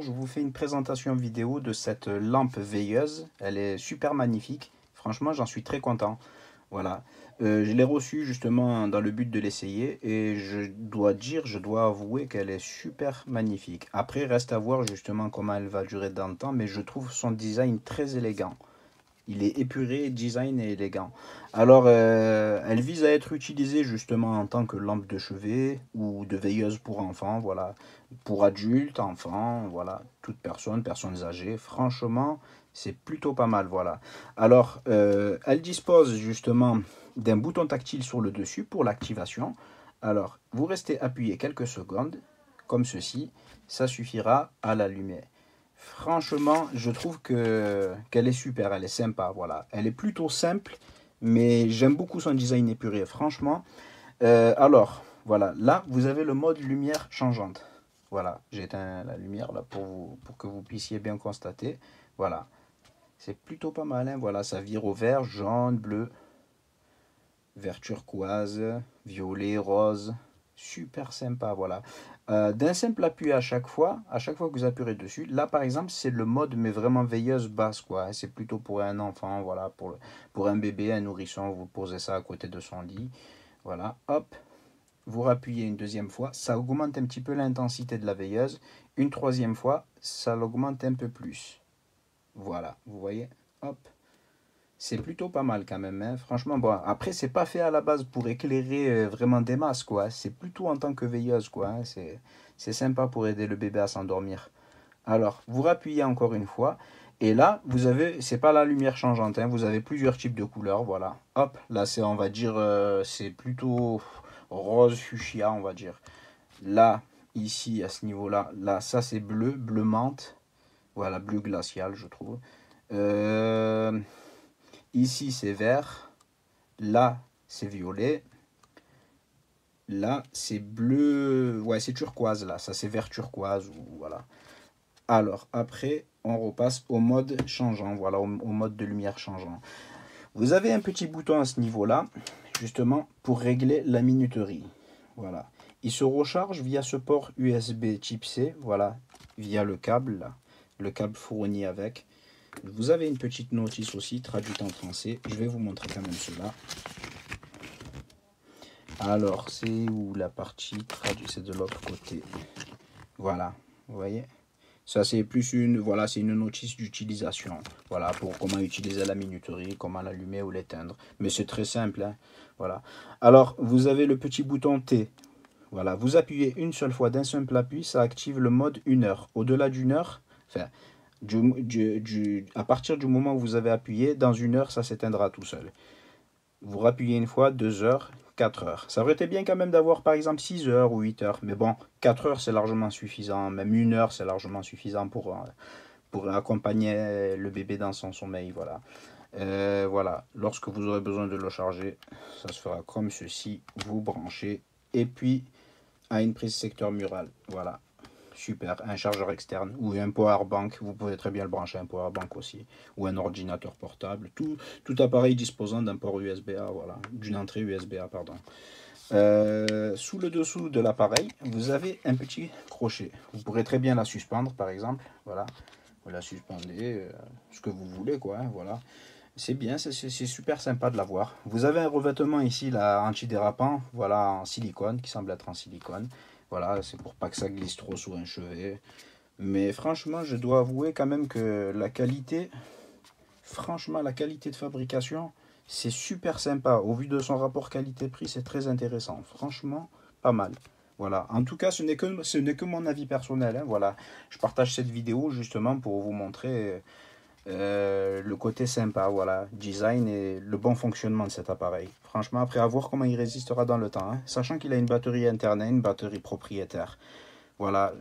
bonjour, je vous fais une présentation vidéo de cette lampe veilleuse. Elle est super magnifique. Franchement, j'en suis très content. Voilà. Je l'ai reçue justement dans le but de l'essayer et je dois avouer qu'elle est super magnifique. Après, reste à voir justement comment elle va durer dans le temps, mais je trouve son design très élégant. Il est épuré, design et élégant. Alors, elle vise à être utilisée justement en tant que lampe de chevet ou de veilleuse pour enfants, voilà. Pour adultes, enfants, voilà, toute personne, personnes âgées. Franchement, c'est plutôt pas mal, voilà. Alors, elle dispose justement d'un bouton tactile sur le dessus pour l'activation. Alors, vous restez appuyé quelques secondes, comme ceci, ça suffira à l'allumer. Franchement, je trouve qu'elle est super, elle est sympa, voilà. Elle est plutôt simple, mais j'aime beaucoup son design épuré, franchement. Alors, voilà, là, vous avez le mode lumière changeante. Voilà, j'éteins la lumière là pour que vous puissiez bien constater. Voilà, c'est plutôt pas mal, hein. Voilà, ça vire au vert, jaune, bleu, vert turquoise, violet, rose. Super sympa, voilà. D'un simple appui à chaque fois que vous appuyez dessus, là par exemple, c'est le mode mais vraiment veilleuse basse, quoi. C'est plutôt pour un enfant, voilà, pour un bébé, un nourrisson, vous posez ça à côté de son lit. Voilà, hop, vous rappuyez une deuxième fois, ça augmente un petit peu l'intensité de la veilleuse. Une troisième fois, ça l'augmente un peu plus. Voilà, vous voyez, hop. C'est plutôt pas mal quand même, hein. Franchement, bon, après, c'est pas fait à la base pour éclairer vraiment des masses, quoi. C'est plutôt en tant que veilleuse, quoi, hein. C'est sympa pour aider le bébé à s'endormir. Alors, vous rappuyez encore une fois. Et là, vous avez, c'est pas la lumière changeante, hein, vous avez plusieurs types de couleurs, voilà. Hop, là, c'est, on va dire, c'est plutôt rose fuchsia, on va dire. Là, ici, à ce niveau-là, là, ça, c'est bleu, bleu menthe. Voilà, bleu glacial, je trouve. Euh, Ici, c'est vert. Là, c'est violet. Là, c'est bleu. Ouais, c'est turquoise, là. Ça, c'est vert turquoise. Ou, voilà. Alors, après, on repasse au mode changeant. Voilà, au mode de lumière changeant. Vous avez un petit bouton à ce niveau-là, justement, pour régler la minuterie. Voilà. Il se recharge via ce port USB type C. Voilà, via le câble, là. Le câble fourni avec. Vous avez une petite notice aussi, traduite en français. Je vais vous montrer quand même cela. Alors, c'est où la partie traduite? C'est de l'autre côté. Voilà, vous voyez? Ça, c'est plus une, voilà, c'est une notice d'utilisation. Voilà, pour comment utiliser la minuterie, comment l'allumer ou l'éteindre. Mais c'est très simple, hein. Voilà. Alors, vous avez le petit bouton T. Voilà, vous appuyez une seule fois d'un simple appui, ça active le mode 1 heure. Au-delà d'une heure, enfin, à partir du moment où vous avez appuyé, dans 1 heure, ça s'éteindra tout seul. Vous rappuyez une fois, 2 heures, 4 heures. Ça aurait été bien quand même d'avoir par exemple 6 heures ou 8 heures. Mais bon, 4 heures c'est largement suffisant. Même 1 heure c'est largement suffisant pour accompagner le bébé dans son sommeil. Voilà. Voilà. Lorsque vous aurez besoin de le charger, ça se fera comme ceci. Vous branchez. Et puis à une prise secteur mural. Voilà. Super, un chargeur externe ou un power bank, vous pouvez très bien le brancher à un power bank aussi, ou un ordinateur portable, tout appareil disposant d'un port USB-A, voilà, d'une entrée USB-A, pardon. Sous le dessous de l'appareil, vous avez un petit crochet. Vous pourrez très bien la suspendre, par exemple, voilà, vous la suspendez, ce que vous voulez, quoi, hein, voilà. C'est bien, c'est super sympa de l'avoir. Vous avez un revêtement ici, là, antidérapant, voilà, en silicone, qui semble être en silicone. Voilà, c'est pour pas que ça glisse trop sous un chevet. Mais franchement, je dois avouer quand même que la qualité de fabrication, c'est super sympa. Au vu de son rapport qualité-prix, c'est très intéressant. Franchement, pas mal. Voilà. En tout cas, ce n'est que mon avis personnel, hein. Voilà. Je partage cette vidéo justement pour vous montrer le côté sympa, voilà, design et le bon fonctionnement de cet appareil. Franchement, après à voir comment il résistera dans le temps, hein. Sachant qu'il a une batterie interne, une batterie propriétaire. Voilà,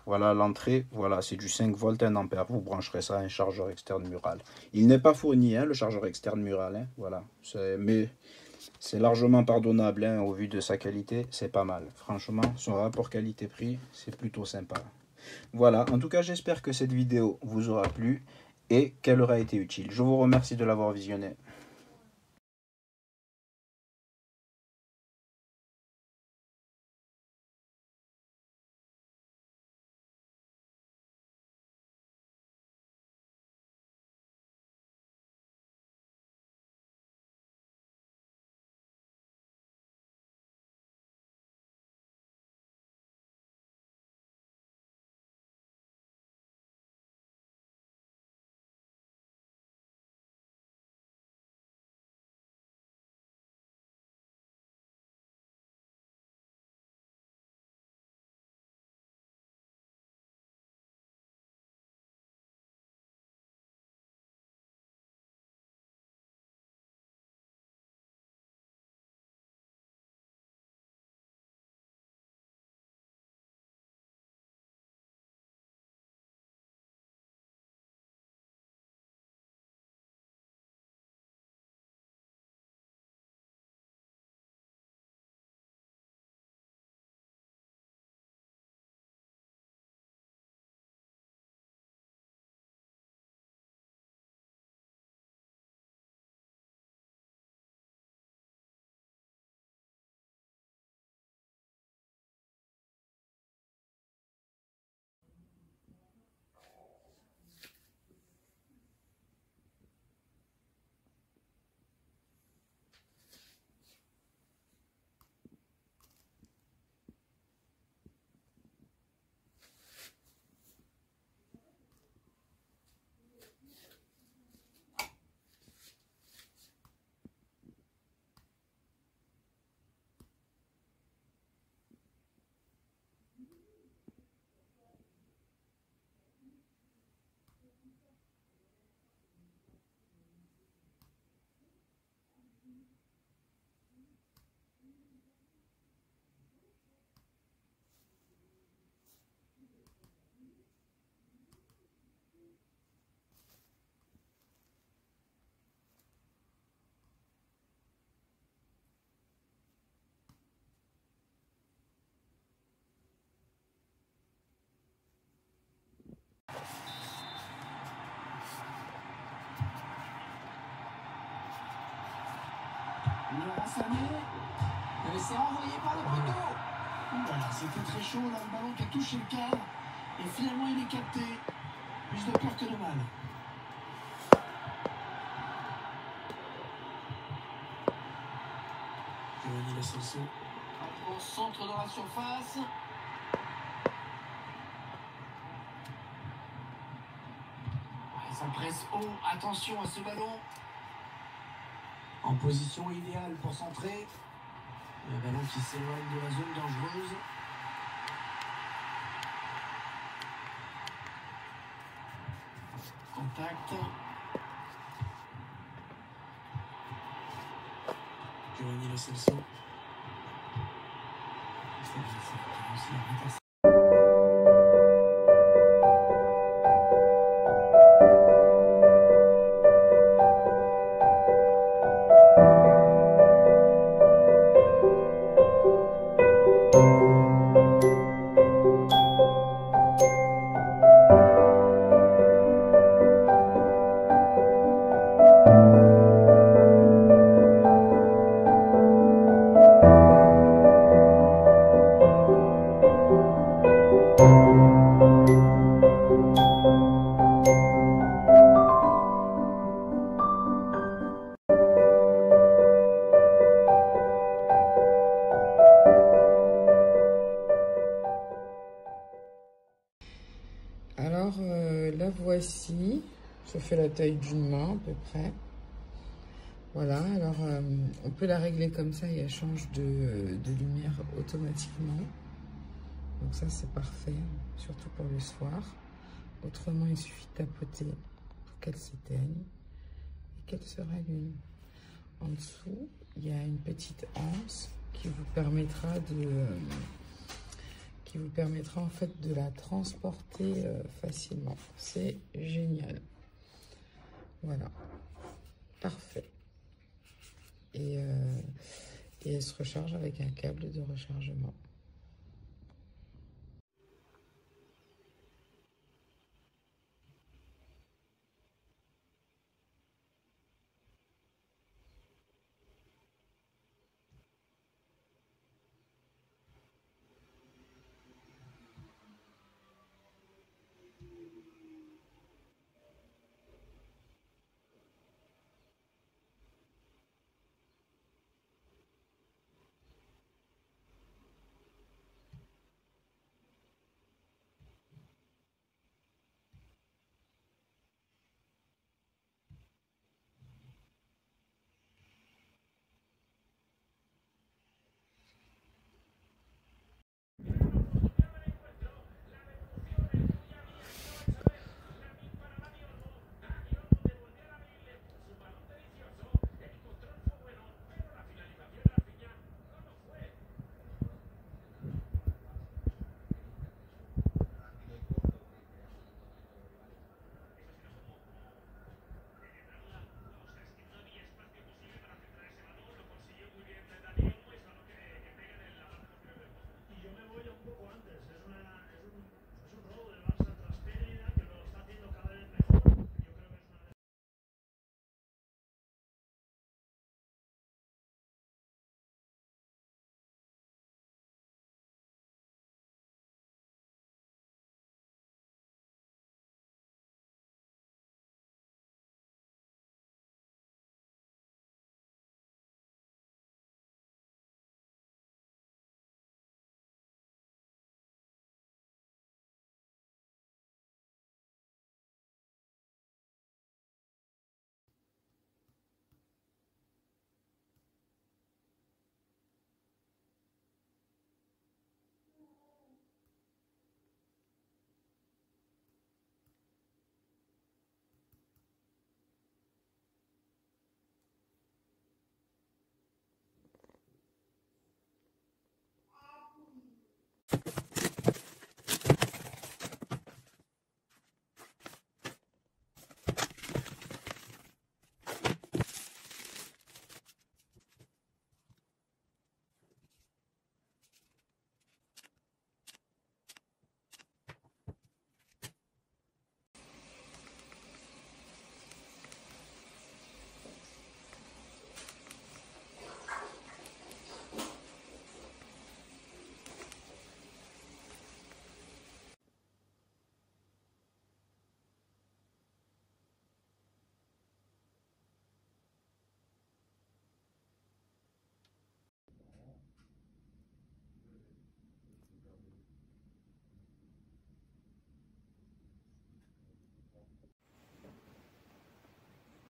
voilà l'entrée, voilà, c'est du 5 volts 1 ampère. Vous brancherez ça à un chargeur externe mural. Il n'est pas fourni, hein, le chargeur externe mural, hein, voilà. Mais c'est largement pardonnable, hein, au vu de sa qualité, c'est pas mal. Franchement, son rapport qualité-prix, c'est plutôt sympa. Voilà, en tout cas, j'espère que cette vidéo vous aura plu et qu'elle aura été utile. Je vous remercie de l'avoir visionnée. Sané. Et c'est envoyé par le poteau. Voilà, c'était très chaud là, le ballon qui a touché le cadre. Et finalement il est capté. Plus de peur que de mal. Giovanni Lo Celso. Au centre de la surface. Et ça presse haut. Attention à ce ballon. En position idéale pour centrer. Le ballon qui s'éloigne de la zone dangereuse. Contact. Giovanni Lo Celso. Alors la voici, ça fait la taille d'une main à peu près. Voilà, alors on peut la régler comme ça et elle change de lumière automatiquement. Donc ça c'est parfait, surtout pour le soir. Autrement il suffit de tapoter pour qu'elle s'éteigne et qu'elle se rallume. En dessous il y a une petite anse qui vous permettra en fait de la transporter facilement. C'est génial. Voilà, parfait. Et elle se recharge avec un câble de rechargement.